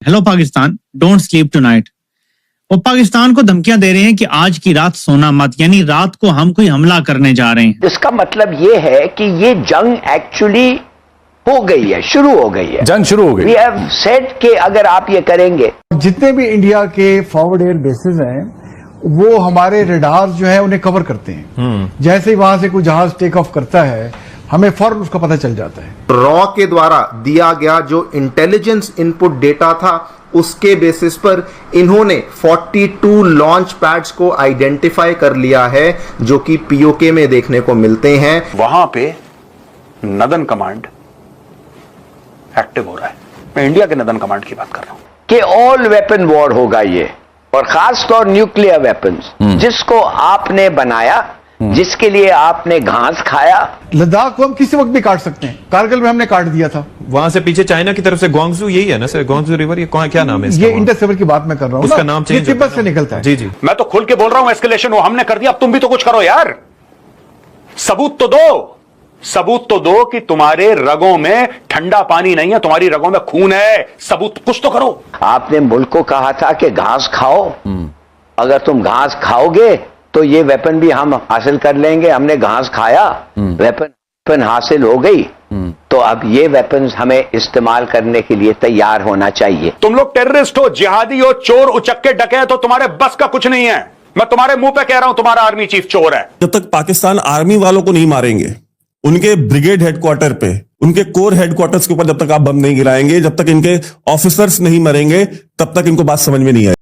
Hello Pakistan, don't sleep tonight. वो पाकिस्तान को धमकियां दे रहे हैं कि आज की रात सोना मत, यानी रात को हम कोई हमला करने जा रहे हैं। इसका मतलब ये है कि ये जंग एक्चुअली हो गई है, शुरू हो गई है, जंग शुरू हो गई। वी हैव सेड कि अगर आप ये करेंगे, जितने भी इंडिया के फॉरवर्ड एयर बेसिस हैं वो हमारे रडार जो है उन्हें कवर करते हैं। जैसे ही वहां से कोई जहाज टेक ऑफ करता है हमें फौरन उसका पता चल जाता है। रॉ के द्वारा दिया गया जो इंटेलिजेंस इनपुट डेटा था उसके बेसिस पर इन्होंने 42 लॉन्च पैड्स को आइडेंटिफाई कर लिया है जो कि पीओके में देखने को मिलते हैं। वहां पे नदन कमांड एक्टिव हो रहा है। मैं इंडिया के नदन कमांड की बात कर रहा हूं कि ऑल वेपन वॉर होगा ये, और खासतौर न्यूक्लियर वेपन्स, जिसको आपने बनाया, जिसके लिए आपने घास खाया। लद्दाख को हम किसी वक्त भी काट सकते हैं, कारगिल में हमने काट दिया था। वहां से पीछे चाइना की तरफ से ग्वांगजू, यही है ना सर, ग्वांगजू रिवर, ये क्या नाम है इसका? ये इंडस रिवर की बात मैं कर रहा हूँ, उसका नाम ये चेंज तिब्बत से निकलता है। जी जी, मैं तो खुल के बोल रहा हूं, एस्केलेशन वो हमने कर दिया, अब तुम भी तो कुछ करो यार। सबूत तो दो, सबूत तो दो कि तुम्हारे रगों में ठंडा पानी नहीं है, तुम्हारी रगों में खून है। सबूत कुछ तो करो। आपने मुल्क को कहा था कि घास खाओ, अगर तुम घास खाओगे तो ये वेपन भी हम हासिल कर लेंगे। हमने घास खाया, वेपन हासिल हो गई, तो अब ये वेपन्स हमें इस्तेमाल करने के लिए तैयार होना चाहिए। तुम लोग टेररिस्ट हो, जिहादी हो, चोर उचक्के डकैत हो, तुम्हारे बस का कुछ नहीं है। मैं तुम्हारे मुंह पे कह रहा हूं, तुम्हारा आर्मी चीफ चोर है। जब तक पाकिस्तान आर्मी वालों को नहीं मारेंगे, उनके ब्रिगेड हेडक्वार्टर पे, उनके कोर हेडक्वार्टर्स के ऊपर जब तक आप बम नहीं गिराएंगे, जब तक इनके ऑफिसर्स नहीं मरेंगे, तब तक इनको बात समझ में नहीं आएगी।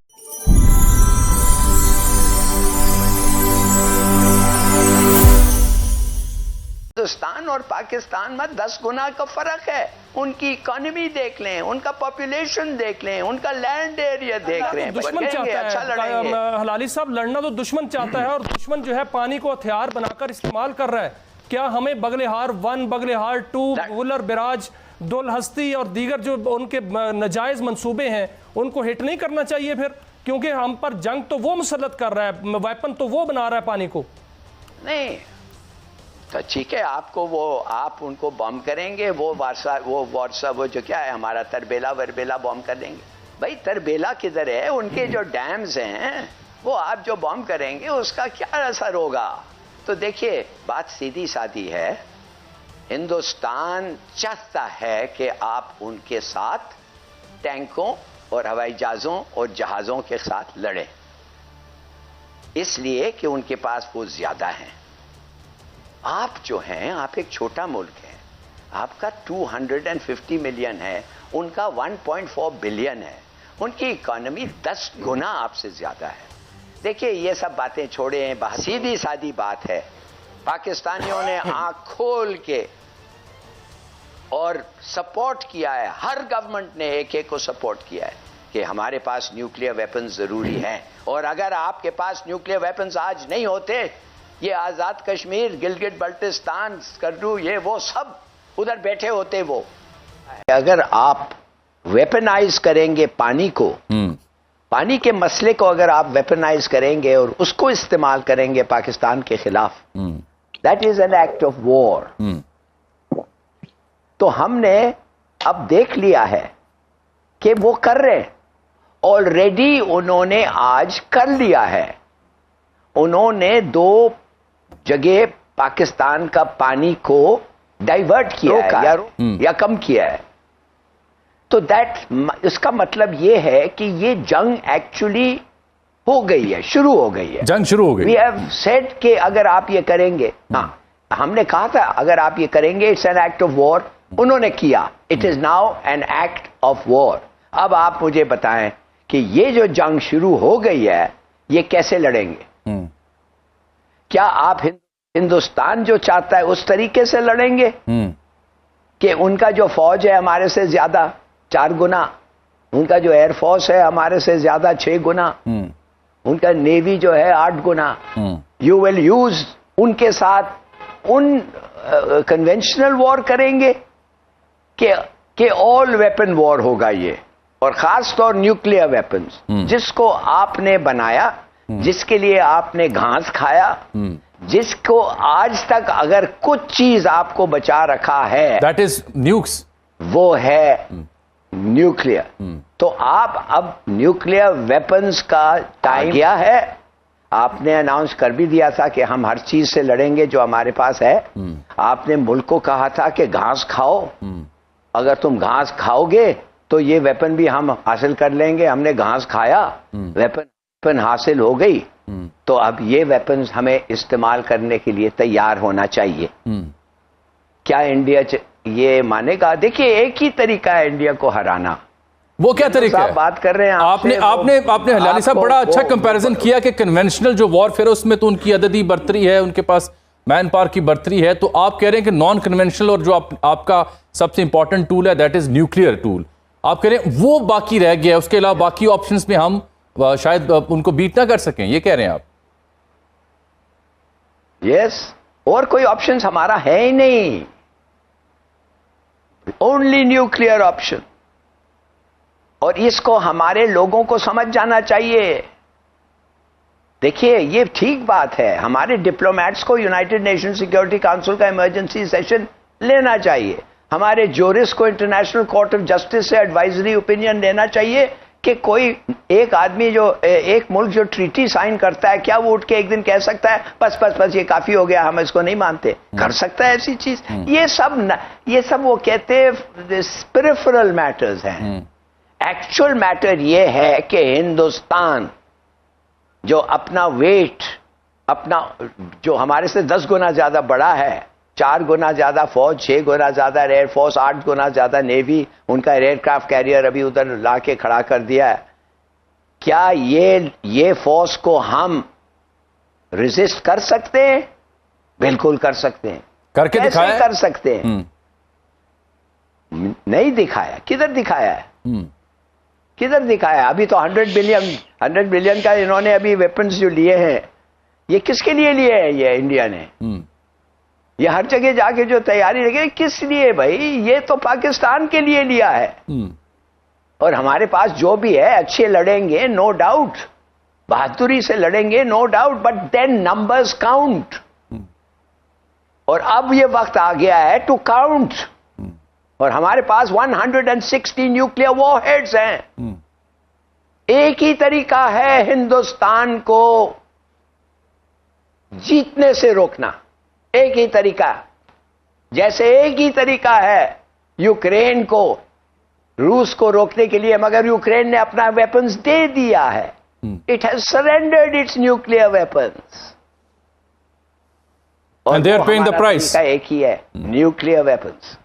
हिंदुस्तान और पाकिस्तान में 10 गुना का फर्क है। उनकी इकोनॉमी देख लें, उनका पॉपुलेशन देख लें, उनका लैंड एरिया देख लें। दुश्मन चाहता है, अच्छा लड़ेंगे। हलाली साहब, लड़ना तो दुश्मन चाहता है, और दुश्मन जो है पानी को हथियार बनाकर इस्तेमाल कर रहा है। क्या हमें बगलेहार 1, बगलेहार 2, वुलर बिराज, दुल हस्ती और दीगर जो उनके नाजायज मंसूबे हैं उनको हिट नहीं करना चाहिए फिर? क्योंकि हम पर जंग तो वो मुसल्लत कर रहा है, वेपन तो वो बना रहा है पानी को। नहीं तो ठीक है, आपको वो आप उनको बम करेंगे, वो वारसा वो जो क्या है हमारा तरबेला वरबेला बम कर देंगे। भाई तरबेला किधर है? उनके जो डैम्स हैं वो आप जो बम करेंगे उसका क्या असर होगा? तो देखिए, बात सीधी सादी है। हिंदुस्तान चाहता है कि आप उनके साथ टैंकों और हवाई जहाज़ों और जहाज़ों के साथ लड़ें, इसलिए कि उनके पास वो ज्यादा हैं। आप जो हैं, आप एक छोटा मुल्क हैं, आपका 250 मिलियन है, उनका 1.4 बिलियन है, उनकी इकोनॉमी 10 गुना आपसे ज्यादा है। देखिए, ये सब बातें छोड़े, सीधी सादी बात है। पाकिस्तानियों ने आंख खोल के और सपोर्ट किया है, हर गवर्नमेंट ने एक को सपोर्ट किया है कि हमारे पास न्यूक्लियर वेपन्स जरूरी हैं, और अगर आपके पास न्यूक्लियर वेपन्स आज नहीं होते, ये आजाद कश्मीर, गिलगित बल्टिस्तान, स्कर्दू, ये वो सब उधर बैठे होते। वो अगर आप वेपनाइज करेंगे पानी को, पानी के मसले को अगर आप वेपनाइज करेंगे और उसको इस्तेमाल करेंगे पाकिस्तान के खिलाफ, that is an act of war. तो हमने अब देख लिया है कि वो कर रहे हैं, ऑलरेडी उन्होंने आज कर लिया है। उन्होंने 2 जगह पाकिस्तान का पानी को डाइवर्ट किया है या कम किया है। तो इसका मतलब ये है कि ये जंग एक्चुअली हो गई है, शुरू हो गई है, जंग शुरू हो गई। वी हैव सेड कि अगर आप ये करेंगे, हाँ हमने कहा था अगर आप ये करेंगे it's an act of war. उन्होंने किया, it is now an act of war. अब आप मुझे बताएं कि ये जो जंग शुरू हो गई है ये कैसे लड़ेंगे? क्या आप हिंदुस्तान जो चाहता है उस तरीके से लड़ेंगे कि उनका जो फौज है हमारे से ज्यादा 4 गुना, उनका जो एयरफोर्स है हमारे से ज्यादा 6 गुना, उनका नेवी जो है 8 गुना, यू विल यूज उनके साथ उन कन्वेंशनल वॉर करेंगे कि ऑल वेपन वॉर होगा ये, और खासतौर न्यूक्लियर वेपन्स, जिसको आपने बनाया, जिसके लिए आपने घास खाया, जिसको आज तक अगर कुछ चीज आपको बचा रखा है, दैट इज न्यूक्स, वो है न्यूक्लियर। तो आप अब न्यूक्लियर वेपन्स का टाइम गया है। आपने अनाउंस कर भी दिया था कि हम हर चीज से लड़ेंगे जो हमारे पास है। आपने मुल्क को कहा था कि घास खाओ, अगर तुम घास खाओगे तो ये वेपन भी हम हासिल कर लेंगे। हमने घास खाया, वेपन हासिल हो गई, तो अब ये वेपन्स हमें इस्तेमाल करने के लिए तैयार होना चाहिए। क्या इंडिया ये मानेगा? देखिए, एक ही तरीका है इंडिया को हराना। वो क्या तरीका है? बात कर रहे हैं आपने हलाली साहब बड़ा अच्छा कंपैरिजन किया कि कन्वेंशनल जो वॉरफेयर है उसमें तो उनकी अददी बर्तरी है, उनके पास मैन पावर की बर्तरी है। तो आप कह रहे हैं कि नॉन कन्वेंशनल और जो आपका सबसे इंपॉर्टेंट टूल है दैट इज न्यूक्लियर टूल, आप कह रहे हैं वो बाकी रह गया, उसके अलावा बाकी ऑप्शंस में हम शायद उनको बीट ना कर सकें, ये कह रहे हैं आप? यस, और कोई ऑप्शन हमारा है ही नहीं, ओनली न्यूक्लियर ऑप्शन। और इसको हमारे लोगों को समझ जाना चाहिए। देखिए, ये ठीक बात है, हमारे डिप्लोमेट्स को यूनाइटेड नेशन सिक्योरिटी काउंसिल का इमरजेंसी सेशन लेना चाहिए। हमारे जोरिस को इंटरनेशनल कोर्ट ऑफ जस्टिस से एडवाइजरी ओपिनियन लेना चाहिए कि कोई एक आदमी जो एक मुल्क जो ट्रीटी साइन करता है, क्या वो उठ के एक दिन कह सकता है बस ये काफी हो गया, हम इसको नहीं मानते? कर सकता है ऐसी चीज? ये सब वो कहते हैं पेरिफेरल मैटर्स हैं। एक्चुअल मैटर ये है कि हिंदुस्तान जो अपना वेट, अपना जो हमारे से 10 गुना ज्यादा बड़ा है, 4 गुना ज्यादा फौज, 6 गुना ज्यादा एयरफोर्स, 8 गुना ज्यादा नेवी, उनका एयरक्राफ्ट कैरियर अभी उधर लाके खड़ा कर दिया है। क्या ये फोर्स को हम रेजिस्ट कर सकते हैं? बिल्कुल कर सकते हैं। करके दिखाया? कर सकते हैं। नहीं दिखाया। किधर दिखाया है? किधर दिखाया? अभी तो 100 बिलियन का इन्होंने अभी वेपन्स जो लिए हैं, ये किसके लिए लिए हैं? ये इंडिया ने ये हर जगह जाके जो तैयारी लगे, किस लिए भाई? ये तो पाकिस्तान के लिए लिया है। और हमारे पास जो भी है अच्छे लड़ेंगे, नो डाउट, बहादुरी से लड़ेंगे, no doubt, but then numbers count. और अब ये वक्त आ गया है टू काउंट। और हमारे पास 160 न्यूक्लियर वॉरहेड्स हैं। एक ही तरीका है हिंदुस्तान को जीतने से रोकना, एक ही तरीका। जैसे एक ही तरीका है यूक्रेन को, रूस को रोकने के लिए, मगर यूक्रेन ने अपना वेपन्स दे दिया है। It has surrendered it's nuclear weapons. और they are paying the price. तरीका एक ही है, न्यूक्लियर वेपन्स।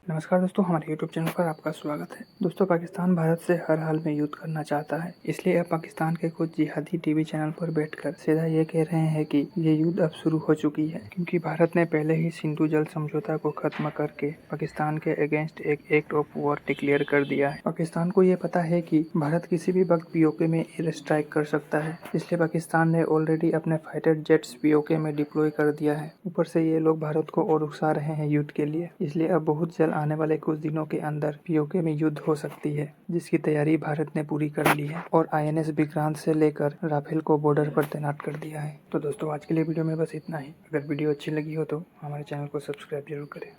नमस्कार दोस्तों, हमारे YouTube चैनल पर आपका स्वागत है। दोस्तों, पाकिस्तान भारत से हर हाल में युद्ध करना चाहता है, इसलिए अब पाकिस्तान के कुछ जिहादी टीवी चैनल पर बैठकर सीधा ये कह रहे हैं कि ये युद्ध अब शुरू हो चुकी है, क्योंकि भारत ने पहले ही सिंधु जल समझौता को खत्म करके पाकिस्तान के अगेंस्ट एक एक्ट ऑफ वॉर डिक्लेयर कर दिया है। पाकिस्तान को ये पता है कि भारत किसी भी वक्त POK में एयर स्ट्राइक कर सकता है, इसलिए पाकिस्तान ने ऑलरेडी अपने फाइटर जेट्स POK में डिप्लॉय कर दिया है। ऊपर से ये लोग भारत को और उकसा रहे हैं युद्ध के लिए, इसलिए अब बहुत जल्द आने वाले कुछ दिनों के अंदर POK में युद्ध हो सकती है, जिसकी तैयारी भारत ने पूरी कर ली है और INS विक्रांत से लेकर राफेल को बॉर्डर पर तैनात कर दिया है। तो दोस्तों, आज के लिए वीडियो में बस इतना ही। अगर वीडियो अच्छी लगी हो तो हमारे चैनल को सब्सक्राइब जरूर करें।